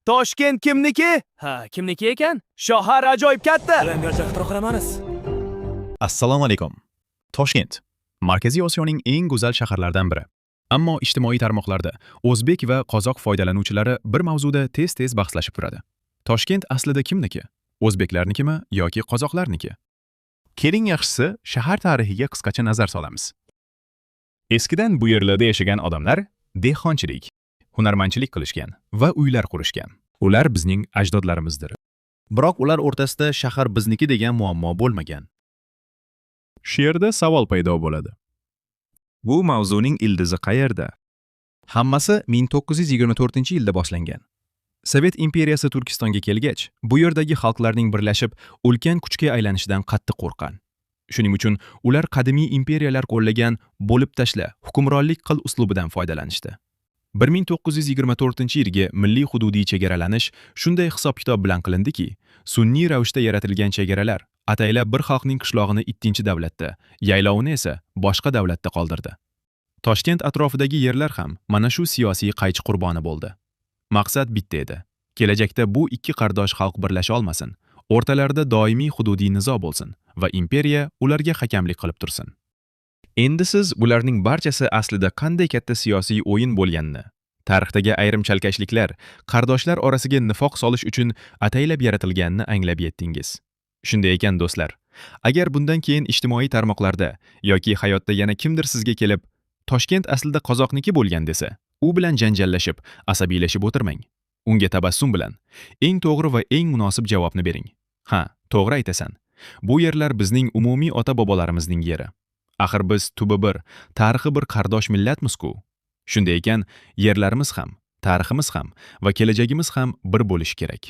Toshkent kimniki? Ha, kimniki ekan? Shahar ajoyib katta. Bilan qilamanmiz. Assalomu alaykum. Toshkent Markaziy Osiyoning eng go'zal shaharlaridan biri. Ammo ijtimoiy tarmoqlarda o'zbek va qozoq foydalanuvchilari bir mavzuda tez-tez bahslashib turadi. Toshkent aslida kimniki? O'zbeklarnikimi yoki qozoqlarniki? Keling yaxshisi shahar tarixiga qisqacha nazar solamiz. Eskidan bu yerlarda yashagan odamlar dehqonchilik, hunarmandchilik qilishgan va uylar qurishgan. Ular bizning ajdodlarimizdir. Biroq ular o'rtasida shahar bizniki degan muammo bo'lmagan. Shu yerda savol paydo bo'ladi. Bu mavzuning ildizi qayerda? Hammasi 1924-yilda boshlangan. Sovet imperiyasi Turkistonga kelgach, bu yerdagi xalqlarning birlashib, ulkan kuchga aylanishidan qattiq qo'rqqan. Shuning uchun ular qadimiy imperiyalar qo'llagan bo'lib tashla, hukmronlik qil uslubidan foydalanishdi. 1924-yilgi milliy hududiy chegaralanish shunday hisob-kitob bilan qilindiki, sun'iy ravishda yaratilgan chegaralar ataylab bir xalqning qishlog'ini ikkinchi davlatda, yaylovini esa boshqa davlatda qoldirdi. Toshkent atrofidagi yerlar ham mana shu siyosiy qaychi qurboni bo'ldi. Maqsad bitta edi. Kelajakda bu ikki qardosh xalq birlasha olmasin, o'rtalarida doimiy hududiy nizo bo'lsin va imperiya ularga hakamlik qilib tursin. Endi siz bularning barchasi aslida qanday katta siyosiy o'yin bo'lganini, tarixdagi ayrim chalkashliklar qardoshlar orasiga nifoq solish uchun ataylab yaratilganini anglab yetdingiz. Shunday ekan do'stlar, agar bundan keyin ijtimoiy tarmoqlarda yoki hayotda yana kimdir sizga kelib, Toshkent aslida qozoqniki bo'lgan desa, u bilan janjallashib, asabiylashib o'tirmang. Unga tabassum bilan eng to'g'ri va eng munosib javobni bering. Ha, to'g'ri aytasan. Bu yerlar bizning umumiy ota-bobolarimizning yeri. Axir biz tubi bir, tarixi bir qardosh millatmiz-ku. Shunday ekan, yerlarimiz ham, tariximiz ham va kelajagimiz ham bir bo'lishi kerak.